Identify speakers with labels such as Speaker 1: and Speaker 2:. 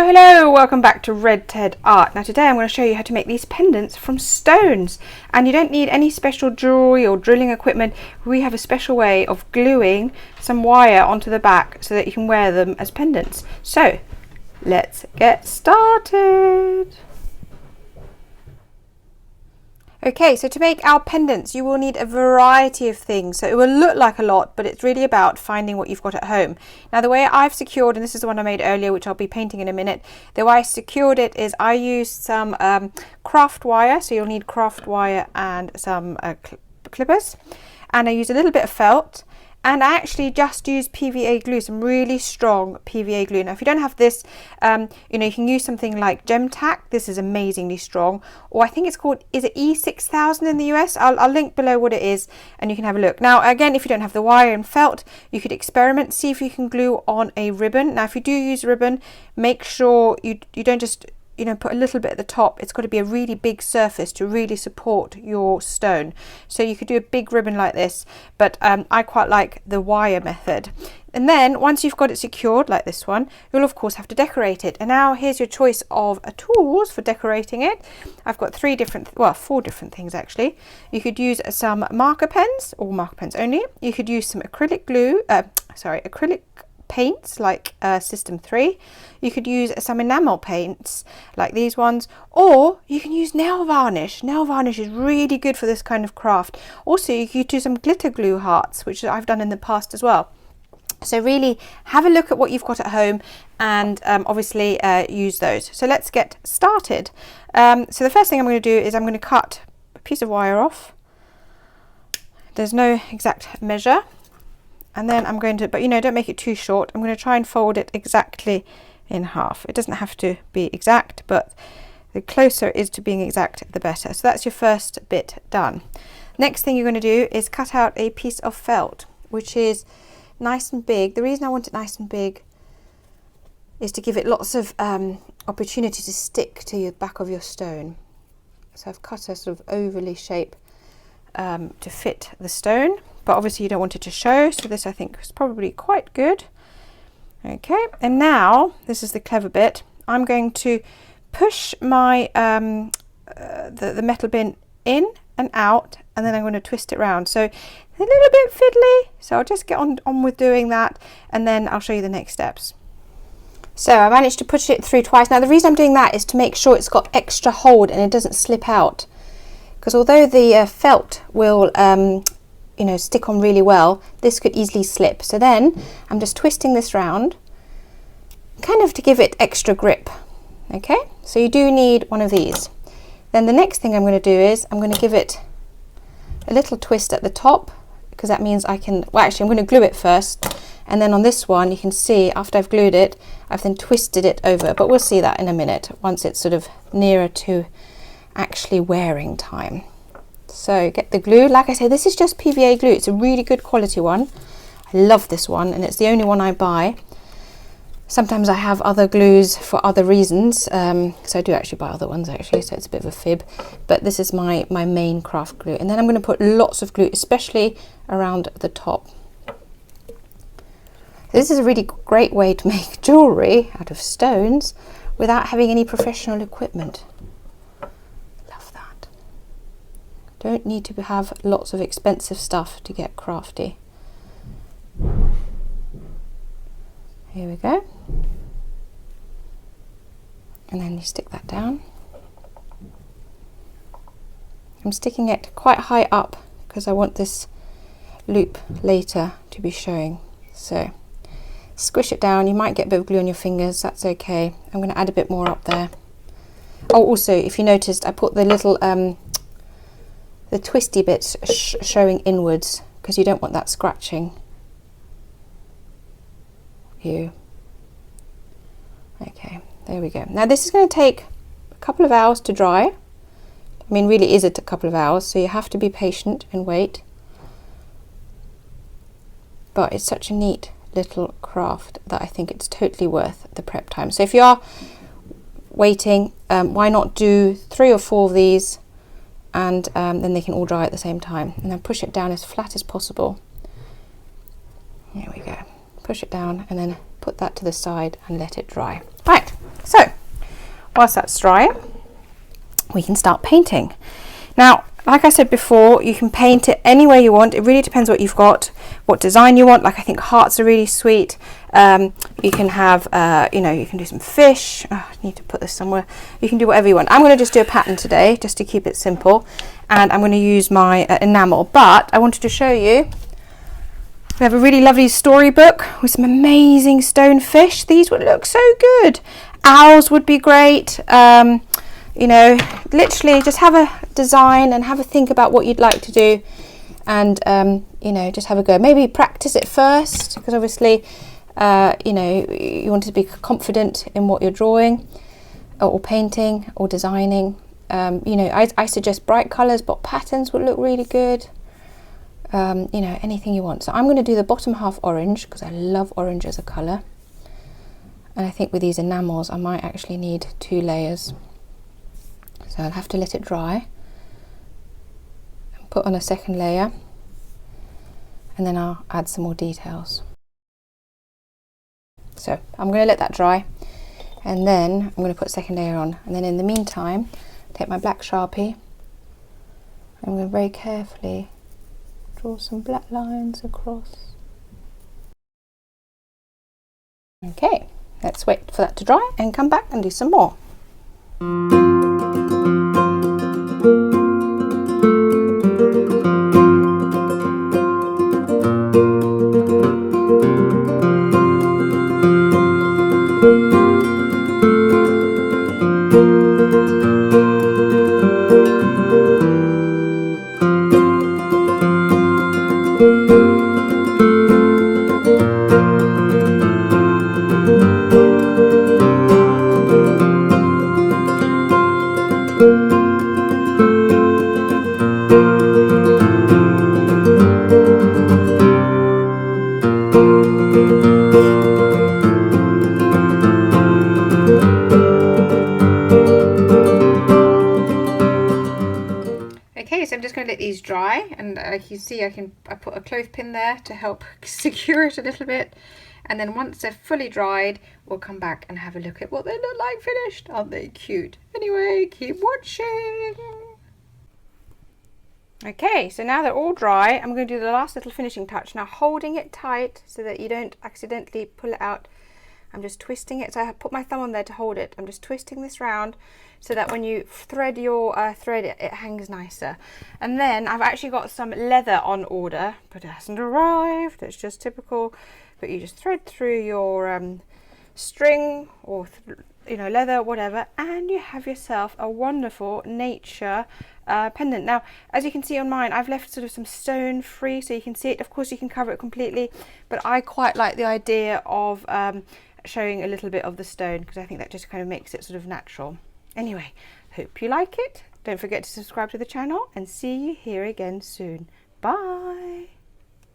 Speaker 1: Hello, welcome back to Red Ted Art. Now today I'm going to show you how to make these pendants from stones, and you don't need any special jewelry or drilling equipment. We have a special way of gluing some wire onto the back so that you can wear them as pendants. So let's get started. Okay, so to make our pendants you will need a variety of things. So it will look like a lot, but it's really about finding what you've got at home. Now the way I've secured, and this is the one I made earlier which I'll be painting in a minute, the way I secured it is I used some craft wire, so you'll need craft wire and some clippers, and I used a little bit of felt, and I actually just used PVA glue, some really strong PVA glue. Now if you don't have this, you can use something like Gem Tack. This is amazingly strong, or I think it's called, is it E6000 in the US? I'll link below what it is and you can have a look. Now again, if you don't have the wire and felt, you could experiment, see if you can glue on a ribbon. Now if you do use ribbon, make sure you don't just put a little bit at the top. It's got to be a really big surface to really support your stone. So you could do a big ribbon like this, but I quite like the wire method. And then once you've got it secured like this one, you'll of course have to decorate it. And now here's your choice of tools for decorating it. I've got four different things actually. You could use some marker pens, or marker pens only. You could use some acrylic paints like System 3. You could use some enamel paints like these ones, or you can use nail varnish. Nail varnish is really good for this kind of craft. Also you could do some glitter glue hearts, which I've done in the past as well. So really have a look at what you've got at home and obviously use those. So let's get started. So the first thing I'm going to do is I'm going to cut a piece of wire off. There's no exact measure. And then I'm going to, but don't make it too short. I'm going to try and fold it exactly in half. It doesn't have to be exact, but the closer it is to being exact, the better. So that's your first bit done. Next thing you're going to do is cut out a piece of felt, which is nice and big. The reason I want it nice and big is to give it lots of opportunity to stick to the back of your stone. So I've cut a sort of ovally shape to fit the stone, but obviously you don't want it to show, so this I think is probably quite good. Okay, and now this is the clever bit. I'm going to push my the metal bin in and out, and then I'm going to twist it round. So a little bit fiddly, so I'll just get on with doing that, and then I'll show you the next steps. So I managed to push it through twice. Now the reason I'm doing that is to make sure it's got extra hold and it doesn't slip out, because although the felt will stick on really well, this could easily slip. So then I'm just twisting this round, kind of to give it extra grip. Okay, so you do need one of these. Then the next thing I'm going to do is I'm going to give it a little twist at the top, because that means I can, well actually I'm going to glue it first, and then on this one you can see after I've glued it, I've then twisted it over, but we'll see that in a minute once it's sort of nearer to actually wearing time. So get the glue. Like I say, this is just PVA glue. It's a really good quality one. I love this one, and it's the only one I buy. Sometimes I have other glues for other reasons, so I do actually buy other ones actually, so it's a bit of a fib, but this is my main craft glue. And then I'm going to put lots of glue, especially around the top. This is a really great way to make jewellery out of stones without having any professional equipment. Don't need to have lots of expensive stuff to get crafty. Here we go. And then you stick that down. I'm sticking it quite high up because I want this loop later to be showing. So squish it down. You might get a bit of glue on your fingers, that's okay. I'm going to add a bit more up there. Oh, also, if you noticed, I put the little the twisty bits showing inwards, because you don't want that scratching you. Okay, there we go. Now this is going to take a couple of hours to dry. I mean, really is it a couple of hours, so you have to be patient and wait. But it's such a neat little craft that I think it's totally worth the prep time. So if you are waiting, why not do 3 or 4 of these, and then they can all dry at the same time, and then push it down as flat as possible. There we go. Push it down and then put that to the side and let it dry. Right, So whilst that's drying, we can start painting. Now, like I said before, you can paint it any way you want. It really depends what you've got, what design you want. Like I think hearts are really sweet. You can have, you know, you can do some fish. Oh, I need to put this somewhere. You can do whatever you want. I'm going to just do a pattern today, just to keep it simple. And I'm going to use my enamel. But I wanted to show you, we have a really lovely storybook with some amazing stone fish. These would look so good. Owls would be great. You know, literally just have a design and have a think about what you'd like to do, and you know, just have a go. Maybe practice it first, because obviously you know, you want to be confident in what you're drawing or painting or designing. You know, I suggest bright colours, but patterns would look really good. You know, anything you want. So I'm going to do the bottom half orange because I love orange as a colour, and I think with these enamels I might actually need 2 layers. So I'll have to let it dry and put on a second layer, and then I'll add some more details. So I'm going to let that dry, and then I'm going to put a second layer on, and then in the meantime take my black Sharpie. I'm going to very carefully draw some black lines across. Okay, let's wait for that to dry and come back and do some more. Okay, so I'm just going to let these dry, and like you see, I put a clothespin there to help secure it a little bit, and then once they're fully dried, we'll come back and have a look at what they look like finished. Aren't they cute? Anyway, keep watching. Okay, so now they're all dry, I'm going to do the last little finishing touch. Now, holding it tight so that you don't accidentally pull it out, I'm just twisting it. So I have put my thumb on there to hold it. I'm just twisting this round so that when you thread your thread, it hangs nicer. And then I've actually got some leather on order, but it hasn't arrived. It's just typical. But you just thread through your string or you know, leather, whatever, and you have yourself a wonderful nature pendant. Now, as you can see on mine, I've left sort of some stone free so you can see it. Of course, you can cover it completely, but I quite like the idea of showing a little bit of the stone, because I think that just kind of makes it sort of natural. Anyway, hope you like it. Don't forget to subscribe to the channel, and see you here again soon. Bye.